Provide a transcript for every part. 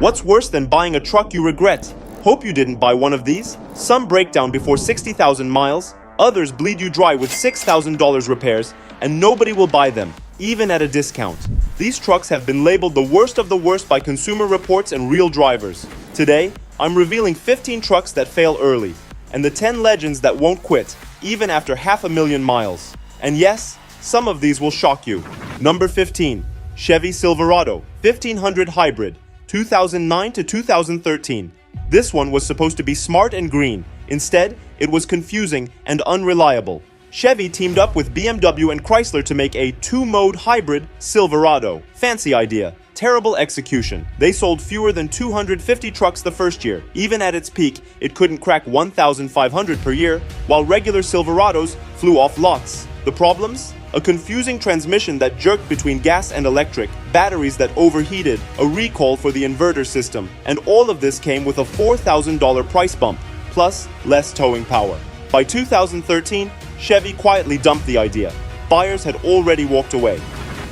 What's worse than buying a truck you regret? Hope you didn't buy one of these. Some break down before 60,000 miles, others bleed you dry with $6,000 repairs, and nobody will buy them, even at a discount. These trucks have been labeled the worst of the worst by Consumer Reports and real drivers. Today, I'm revealing 15 trucks that fail early, and the 10 legends that won't quit, even after 500,000 miles. And yes, some of these will shock you. Number 15. Chevy Silverado 1500 Hybrid, 2009 to 2013. This one was supposed to be smart and green. Instead, it was confusing and unreliable. Chevy teamed up with BMW and Chrysler to make a two-mode hybrid Silverado. Fancy idea, terrible execution. They sold fewer than 250 trucks the first year. Even at its peak, it couldn't crack 1,500 per year, while regular Silverados flew off lots. The problems? A confusing transmission that jerked between gas and electric, batteries that overheated, a recall for the inverter system, and all of this came with a $4,000 price bump, plus less towing power. By 2013, Chevy quietly dumped the idea. Buyers had already walked away.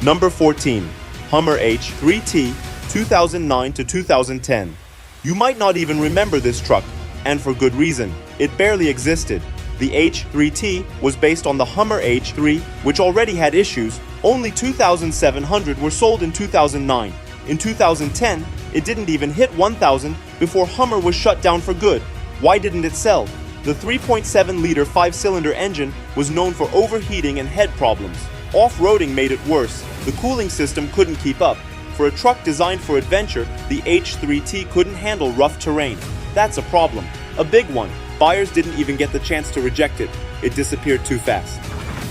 Number 14. Hummer H3T, 2009 to 2010. You might not even remember this truck, and for good reason. It barely existed. The H3T was based on the Hummer H3, which already had issues. Only 2,700 were sold in 2009. In 2010, it didn't even hit 1,000 before Hummer was shut down for good. Why didn't it sell? The 3.7-liter 5-cylinder engine was known for overheating and head problems. Off-roading made it worse. The cooling system couldn't keep up. For a truck designed for adventure, the H3T couldn't handle rough terrain. That's a problem. A big one. Buyers didn't even get the chance to reject it. It disappeared too fast.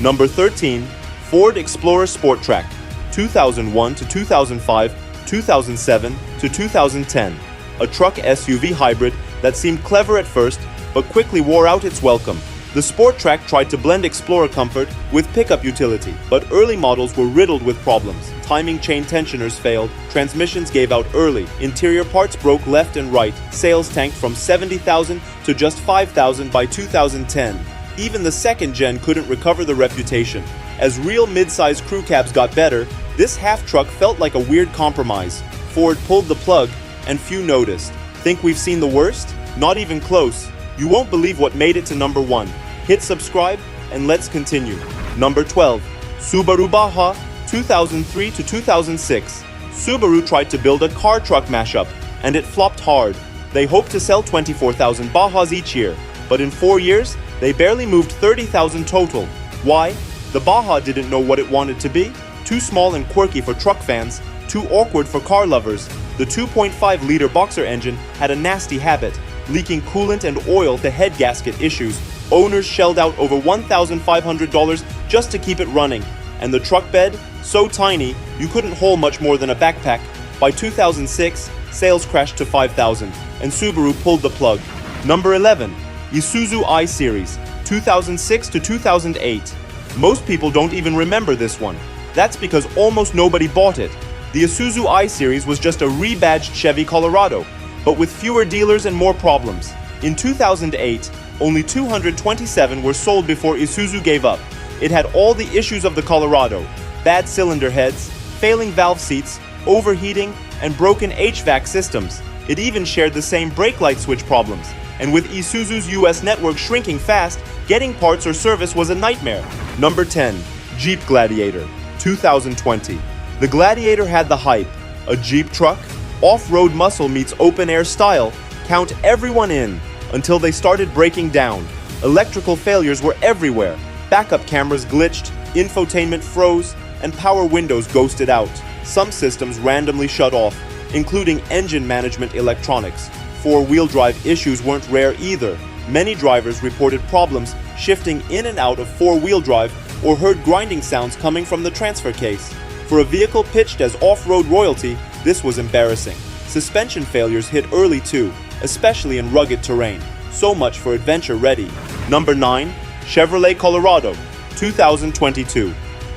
Number 13. Ford Explorer Sport Track, 2001 to 2005, 2007 to 2010. A truck SUV hybrid that seemed clever at first, but quickly wore out its welcome. The Sport Track tried to blend Explorer comfort with pickup utility, but early models were riddled with problems. Timing chain tensioners failed, transmissions gave out early, interior parts broke left and right, sales tanked from 70,000 to just 5,000 by 2010. Even the second gen couldn't recover the reputation. As real mid-size crew cabs got better, this half-truck felt like a weird compromise. Ford pulled the plug, and few noticed. Think we've seen the worst? Not even close. You won't believe what made it to number 1. Hit subscribe, and let's continue. Number 12. Subaru Baja, 2003 to 2006. Subaru tried to build a car-truck mashup, and it flopped hard. They hoped to sell 24,000 Bajas each year, but in 4 years, they barely moved 30,000 total. Why? The Baja didn't know what it wanted to be. Too small and quirky for truck fans, too awkward for car lovers. The 2.5-liter boxer engine had a nasty habit, leaking coolant and oil to head gasket issues. Owners shelled out over $1,500 just to keep it running. And the truck bed? So tiny, you couldn't hold much more than a backpack. By 2006, sales crashed to 5,000, and Subaru pulled the plug. Number 11. Isuzu I-Series, 2006 to 2008. Most people don't even remember this one. That's because almost nobody bought it. The Isuzu I-Series was just a rebadged Chevy Colorado, but with fewer dealers and more problems. In 2008, only 227 were sold before Isuzu gave up. It had all the issues of the Colorado: bad cylinder heads, failing valve seats, overheating, and broken HVAC systems. It even shared the same brake light switch problems. And with Isuzu's US network shrinking fast, getting parts or service was a nightmare. Number 10. Jeep Gladiator, 2020. The Gladiator had the hype. A Jeep truck? Off-road muscle meets open-air style. Count everyone in. Until they started breaking down. Electrical failures were everywhere. Backup cameras glitched, infotainment froze, and power windows ghosted out. Some systems randomly shut off, including engine management electronics. Four-wheel drive issues weren't rare either. Many drivers reported problems shifting in and out of four-wheel drive or heard grinding sounds coming from the transfer case. For a vehicle pitched as off-road royalty, this was embarrassing. Suspension failures hit early too, especially in rugged terrain. So much for adventure ready. Number 9. Chevrolet Colorado, 2022.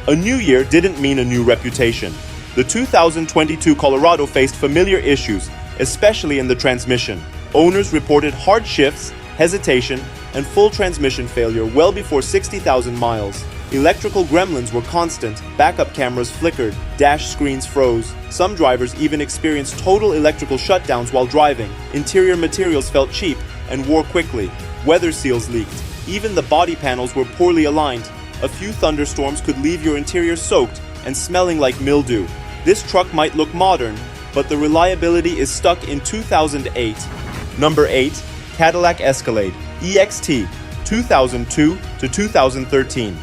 A new year didn't mean a new reputation. The 2022 Colorado faced familiar issues, especially in the transmission. Owners reported hard shifts, hesitation, and full transmission failure well before 60,000 miles. Electrical gremlins were constant, backup cameras flickered, dash screens froze. Some drivers even experienced total electrical shutdowns while driving. Interior materials felt cheap and wore quickly. Weather seals leaked. Even the body panels were poorly aligned. A few thunderstorms could leave your interior soaked and smelling like mildew. This truck might look modern, but the reliability is stuck in 2008. Number 8. Cadillac Escalade EXT 2002 to 2013.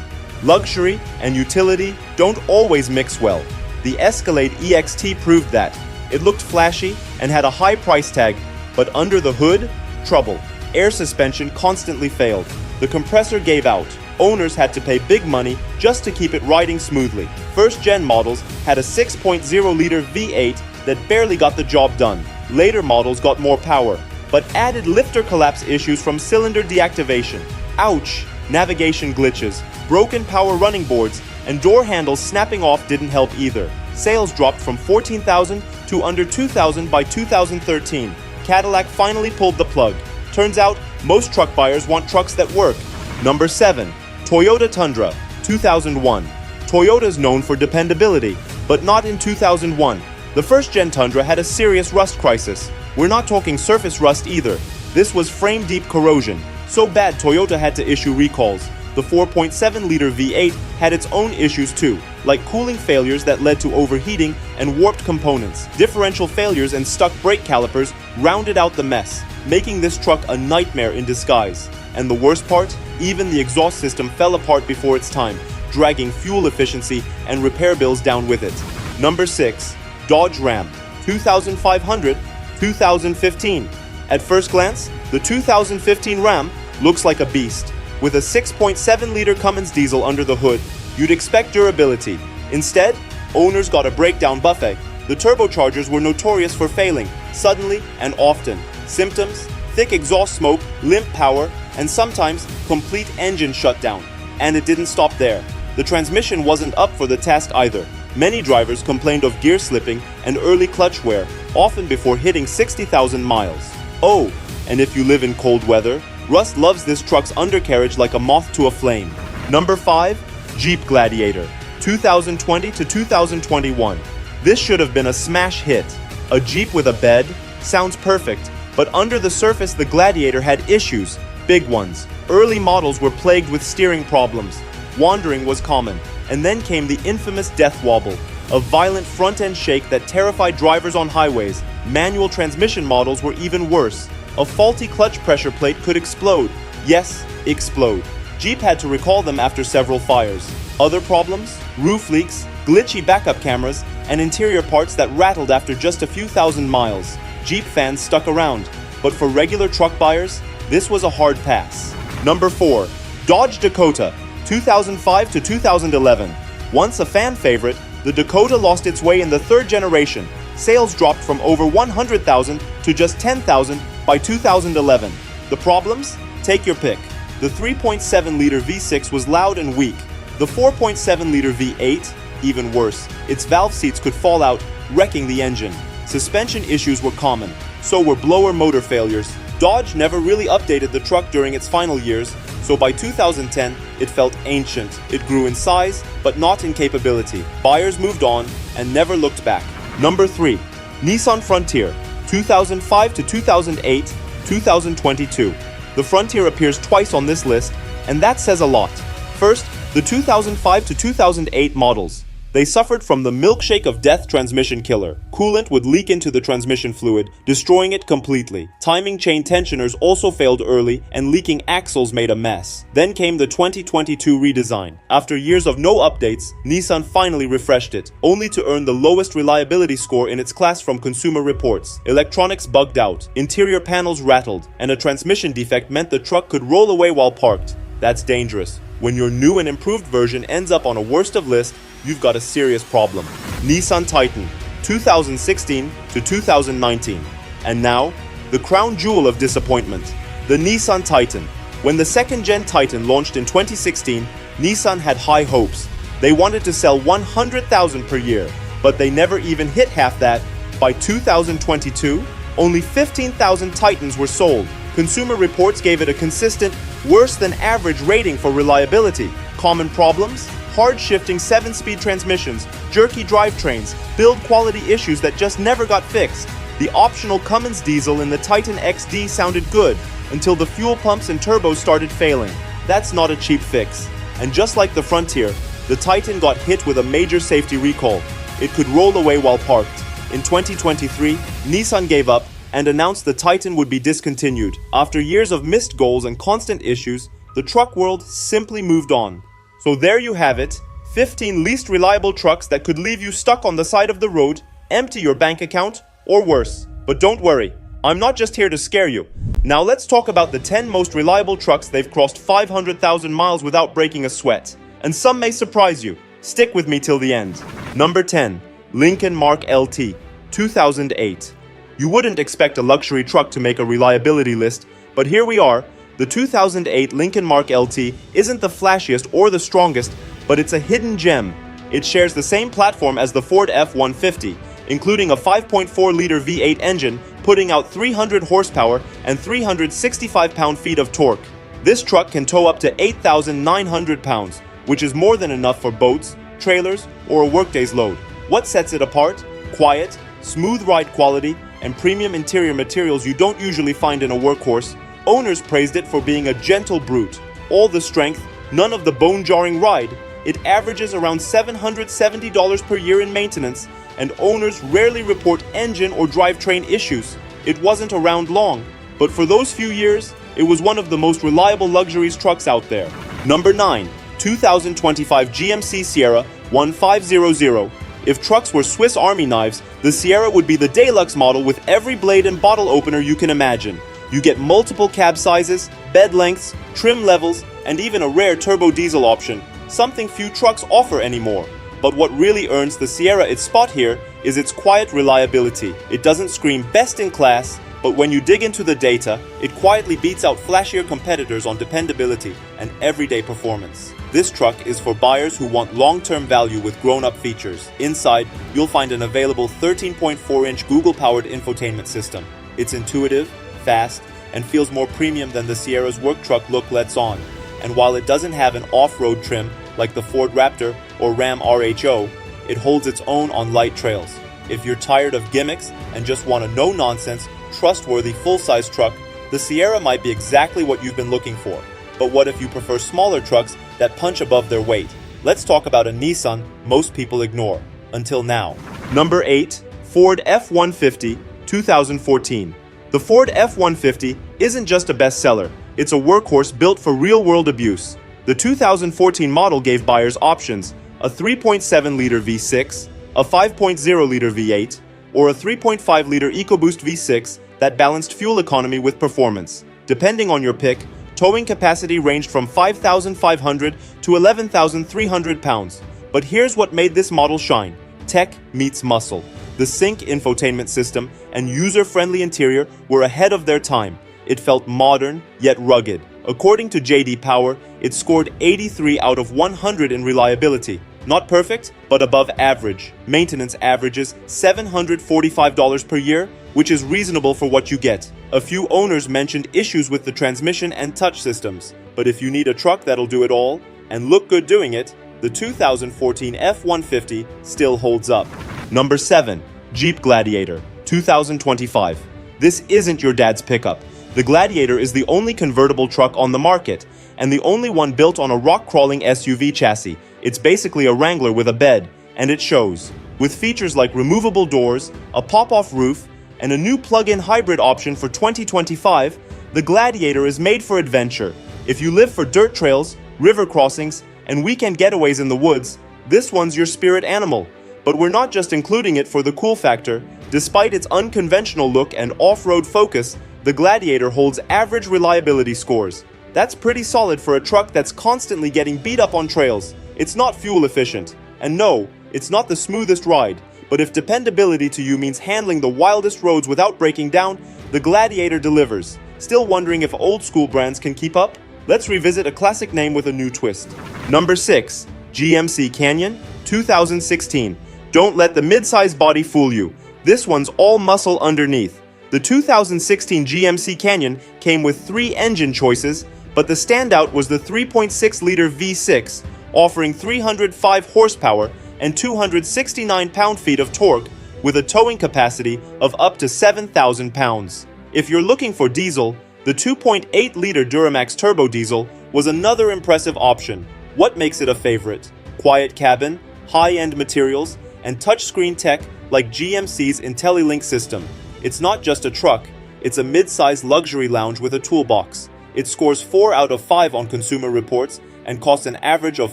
Luxury and utility don't always mix well. The Escalade EXT proved that. It looked flashy and had a high price tag, but under the hood, trouble. Air suspension constantly failed. The compressor gave out. Owners had to pay big money just to keep it riding smoothly. First-gen models had a 6.0-liter V8 that barely got the job done. Later models got more power, but added lifter collapse issues from cylinder deactivation. Ouch! Navigation glitches, broken power running boards, and door handles snapping off didn't help either. Sales dropped from 14,000 to under 2,000 by 2013. Cadillac finally pulled the plug. Turns out, most truck buyers want trucks that work. Number 7. Toyota Tundra 2001. Toyota's known for dependability, but not in 2001. The first-gen Tundra had a serious rust crisis. We're not talking surface rust either. This was frame-deep corrosion. So bad Toyota had to issue recalls. The 4.7-liter V8 had its own issues too, like cooling failures that led to overheating and warped components. Differential failures and stuck brake calipers rounded out the mess, making this truck a nightmare in disguise. And the worst part? Even the exhaust system fell apart before its time, dragging fuel efficiency and repair bills down with it. Number 6. Dodge Ram 2500 2015. At first glance, the 2015 Ram looks like a beast. With a 6.7-liter Cummins diesel under the hood, you'd expect durability. Instead, owners got a breakdown buffet. The turbochargers were notorious for failing, suddenly and often. Symptoms: thick exhaust smoke, limp power, and sometimes complete engine shutdown. And it didn't stop there. The transmission wasn't up for the task either. Many drivers complained of gear slipping and early clutch wear, often before hitting 60,000 miles. Oh, and if you live in cold weather, rust loves this truck's undercarriage like a moth to a flame. Number 5. Jeep Gladiator 2020 to 2021. This should have been a smash hit. A Jeep with a bed sounds perfect, but under the surface the Gladiator had issues, big ones. Early models were plagued with steering problems. Wandering was common, and then came the infamous death wobble, a violent front-end shake that terrified drivers on highways. Manual transmission models were even worse. A faulty clutch pressure plate could explode. Yes, explode. Jeep had to recall them after several fires. Other problems? Roof leaks, glitchy backup cameras, and interior parts that rattled after just a few thousand miles. Jeep fans stuck around, but for regular truck buyers, this was a hard pass. Number 4. Dodge Dakota 2005 to 2011. Once a fan favorite, the Dakota lost its way in the third generation. Sales dropped from over 100,000 to just 10,000 by 2011. The problems? Take your pick. The 3.7-liter V6 was loud and weak. The 4.7-liter V8? Even worse, its valve seats could fall out, wrecking the engine. Suspension issues were common, so were blower motor failures. Dodge never really updated the truck during its final years, so by 2010, it felt ancient. It grew in size, but not in capability. Buyers moved on and never looked back. Number 3. Nissan Frontier 2005 to 2008, 2022. The Frontier appears twice on this list, and that says a lot. First, the 2005 to 2008 models. They suffered from the milkshake of death transmission killer. Coolant would leak into the transmission fluid, destroying it completely. Timing chain tensioners also failed early, and leaking axles made a mess. Then came the 2022 redesign. After years of no updates, Nissan finally refreshed it, only to earn the lowest reliability score in its class from Consumer Reports. Electronics bugged out, interior panels rattled, and a transmission defect meant the truck could roll away while parked. That's dangerous. When your new and improved version ends up on a worst of list, you've got a serious problem. Nissan Titan 2016 to 2019. And now, the crown jewel of disappointment, the Nissan Titan. When the second-gen Titan launched in 2016, Nissan had high hopes. They wanted to sell 100,000 per year, but they never even hit half that. By 2022, only 15,000 Titans were sold. Consumer Reports gave it a consistent, worse than average rating for reliability, common problems? Hard shifting 7-speed transmissions, jerky drivetrains, build quality issues that just never got fixed. The optional Cummins diesel in the Titan XD sounded good until the fuel pumps and turbos started failing. That's not a cheap fix. And just like the Frontier, the Titan got hit with a major safety recall. It could roll away while parked. In 2023, Nissan gave up and announced the Titan would be discontinued. After years of missed goals and constant issues, the truck world simply moved on. So there you have it, 15 least reliable trucks that could leave you stuck on the side of the road, empty your bank account, or worse. But don't worry, I'm not just here to scare you. Now let's talk about the 10 most reliable trucks they've crossed 500,000 miles without breaking a sweat. And some may surprise you. Stick with me till the end. Number 10. Lincoln Mark LT, 2008. You wouldn't expect a luxury truck to make a reliability list, but here we are. The 2008 Lincoln Mark LT isn't the flashiest or the strongest, but it's a hidden gem. It shares the same platform as the Ford F-150, including a 5.4-liter V8 engine, putting out 300 horsepower and 365 pound-feet of torque. This truck can tow up to 8,900 pounds, which is more than enough for boats, trailers, or a workday's load. What sets it apart? Quiet, smooth ride quality, and premium interior materials you don't usually find in a workhorse. Owners praised it for being a gentle brute. All the strength, none of the bone-jarring ride. It averages around $770 per year in maintenance, and owners rarely report engine or drivetrain issues. It wasn't around long, but for those few years, it was one of the most reliable luxuries trucks out there. Number 9. 2025 GMC Sierra 1500. If trucks were Swiss Army knives, the Sierra would be the deluxe model with every blade and bottle opener you can imagine. You get multiple cab sizes, bed lengths, trim levels, and even a rare turbo diesel option, something few trucks offer anymore. But what really earns the Sierra its spot here is its quiet reliability. It doesn't scream best in class, but when you dig into the data, it quietly beats out flashier competitors on dependability and everyday performance. This truck is for buyers who want long-term value with grown-up features. Inside, you'll find an available 13.4-inch Google-powered infotainment system. It's intuitive, fast, and feels more premium than the Sierra's work truck look lets on. And while it doesn't have an off-road trim like the Ford Raptor or Ram RHO, it holds its own on light trails. If you're tired of gimmicks and just want a no-nonsense, trustworthy full-size truck, the Sierra might be exactly what you've been looking for. But what if you prefer smaller trucks that punch above their weight? Let's talk about a Nissan most people ignore, until now. Number 8. Ford F-150, 2014. The Ford F-150 isn't just a bestseller, it's a workhorse built for real-world abuse. The 2014 model gave buyers options: a 3.7-liter V6, a 5.0-liter V8, or a 3.5-liter EcoBoost V6 that balanced fuel economy with performance. Depending on your pick, towing capacity ranged from 5,500 to 11,300 pounds. But here's what made this model shine: tech meets muscle. The Sync infotainment system and user-friendly interior were ahead of their time. It felt modern, yet rugged. According to J.D. Power, it scored 83 out of 100 in reliability. Not perfect, but above average. Maintenance averages $745 per year, which is reasonable for what you get. A few owners mentioned issues with the transmission and touch systems. But if you need a truck that'll do it all, and look good doing it, the 2014 F-150 still holds up. Number 7. Jeep Gladiator, 2025. This isn't your dad's pickup. The Gladiator is the only convertible truck on the market, and the only one built on a rock-crawling SUV chassis. It's basically a Wrangler with a bed, and it shows. With features like removable doors, a pop-off roof, and a new plug-in hybrid option for 2025, the Gladiator is made for adventure. If you live for dirt trails, river crossings, and weekend getaways in the woods, this one's your spirit animal. But we're not just including it for the cool factor. Despite its unconventional look and off-road focus, the Gladiator holds average reliability scores. That's pretty solid for a truck that's constantly getting beat up on trails. It's not fuel efficient. And no, it's not the smoothest ride. But if dependability to you means handling the wildest roads without breaking down, the Gladiator delivers. Still wondering if old school brands can keep up? Let's revisit a classic name with a new twist. Number 6. GMC Canyon, 2016. Don't let the midsize body fool you. This one's all muscle underneath. The 2016 GMC Canyon came with 3 engine choices: But the standout was the 3.6-liter V6, offering 305 horsepower and 269 pound-feet of torque with a towing capacity of up to 7,000 pounds. If you're looking for diesel, the 2.8-liter Duramax turbo diesel was another impressive option. What makes it a favorite? Quiet cabin, high-end materials, and touchscreen tech like GMC's IntelliLink system. It's not just a truck, it's a mid-sized luxury lounge with a toolbox. It scores 4 out of 5 on Consumer Reports and costs an average of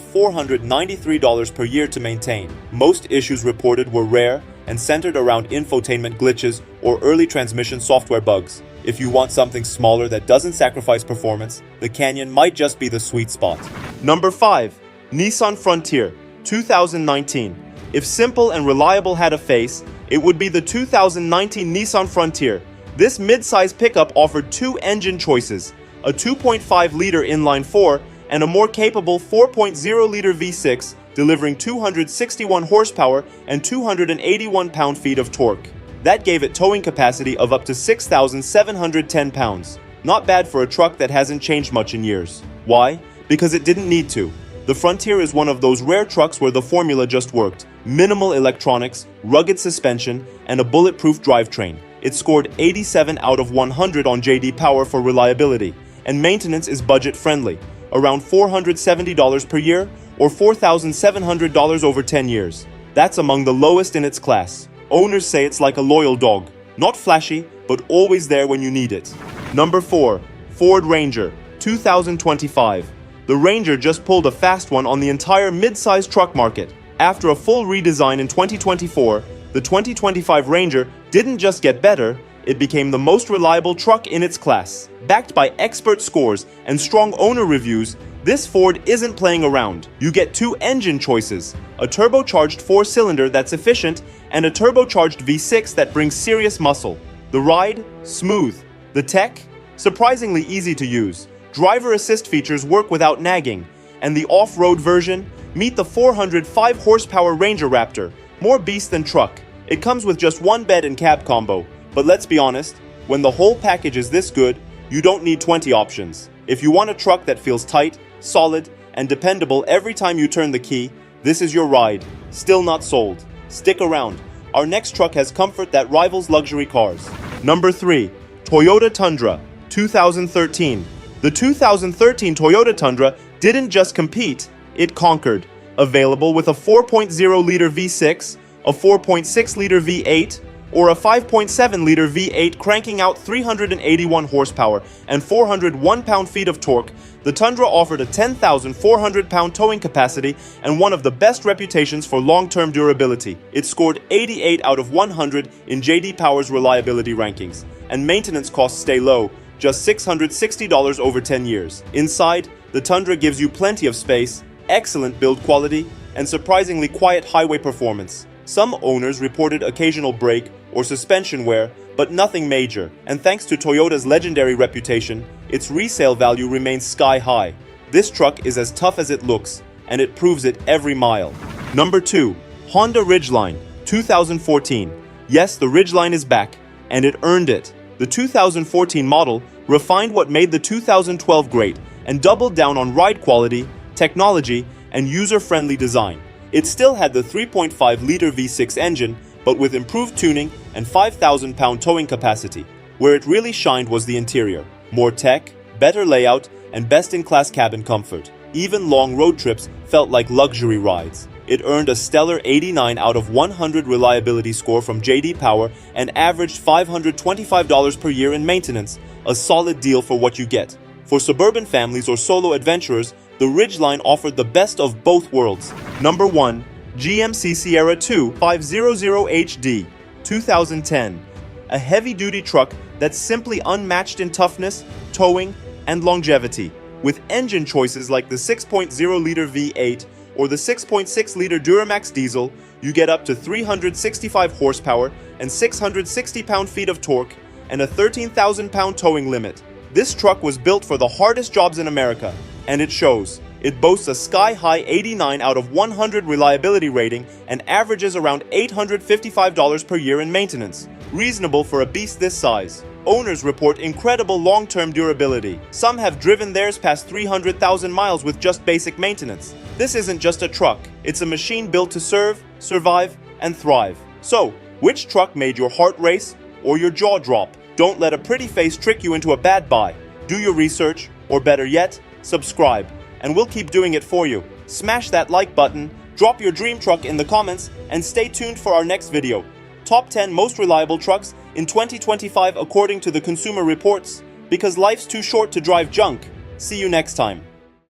$493 per year to maintain. Most issues reported were rare and centered around infotainment glitches or early transmission software bugs. If you want something smaller that doesn't sacrifice performance, the Canyon might just be the sweet spot. Number 5. Nissan Frontier, 2019. If simple and reliable had a face, it would be the 2019 Nissan Frontier. This mid-size pickup offered 2 engine choices, a 2.5-liter inline-4 and a more capable 4.0-liter V6, delivering 261 horsepower and 281 pound-feet of torque. That gave it towing capacity of up to 6,710 pounds. Not bad for a truck that hasn't changed much in years. Why? Because it didn't need to. The Frontier is one of those rare trucks where the formula just worked. Minimal electronics, rugged suspension, and a bulletproof drivetrain. It scored 87 out of 100 on JD Power for reliability, and maintenance is budget-friendly, around $470 per year or $4,700 over 10 years. That's among the lowest in its class. Owners say it's like a loyal dog, not flashy, but always there when you need it. Number 4. Ford Ranger, 2025. The Ranger just pulled a fast one on the entire mid-size truck market. After a full redesign in 2024, the 2025 Ranger didn't just get better, it became the most reliable truck in its class. Backed by expert scores and strong owner reviews, this Ford isn't playing around. You get 2 engine choices, a turbocharged 4-cylinder that's efficient and a turbocharged V6 that brings serious muscle. The ride? Smooth. The tech? Surprisingly easy to use. Driver assist features work without nagging. And the off-road version? Meet the 405 horsepower Ranger Raptor. More beast than truck. It comes with just 1 bed and cab combo. But let's be honest, when the whole package is this good, you don't need 20 options. If you want a truck that feels tight, solid, and dependable every time you turn the key, this is your ride. Still not sold? Stick around. Our next truck has comfort that rivals luxury cars. Number 3. Toyota Tundra, 2013. The 2013 Toyota Tundra didn't just compete, it conquered. Available with a 4.0-liter V6, a 4.6-liter V8, or a 5.7-liter V8 cranking out 381 horsepower and 401 pound-feet of torque, the Tundra offered a 10,400-pound towing capacity and one of the best reputations for long-term durability. It scored 88 out of 100 in JD Power's reliability rankings, and maintenance costs stay low, just $660 over 10 years. Inside, the Tundra gives you plenty of space, excellent build quality, and surprisingly quiet highway performance. Some owners reported occasional brake or suspension wear, but nothing major. And thanks to Toyota's legendary reputation, its resale value remains sky high. This truck is as tough as it looks, and it proves it every mile. Number 2. Honda Ridgeline, 2014. Yes, the Ridgeline is back, and it earned it. The 2014 model refined what made the 2012 great and doubled down on ride quality, technology, and user-friendly design. It still had the 3.5-liter V6 engine, but with improved tuning and 5,000-pound towing capacity. Where it really shined was the interior. More tech, better layout, and best-in-class cabin comfort. Even long road trips felt like luxury rides. It earned a stellar 89 out of 100 reliability score from JD Power and averaged $525 per year in maintenance, a solid deal for what you get. For suburban families or solo adventurers, the Ridgeline offered the best of both worlds. Number 1. GMC Sierra 2 500HD, 2010. A heavy-duty truck that's simply unmatched in toughness, towing, and longevity. With engine choices like the 6.0-liter V8 or the 6.6-liter Duramax diesel, you get up to 365 horsepower and 660 pound-feet of torque and a 13,000-pound towing limit. This truck was built for the hardest jobs in America, and it shows. It boasts a sky-high 89 out of 100 reliability rating and averages around $855 per year in maintenance. reasonable for a beast this size. Owners report incredible long-term durability. Some have driven theirs past 300,000 miles with just basic maintenance. This isn't just a truck, it's a machine built to serve, survive, and thrive. So, which truck made your heart race or your jaw drop? Don't let a pretty face trick you into a bad buy. Do your research, or better yet, subscribe, and we'll keep doing it for you. Smash that like button, drop your dream truck in the comments, and stay tuned for our next video. Top 10 most reliable trucks in 2025 according to the Consumer Reports. Because life's too short to drive junk. See you next time.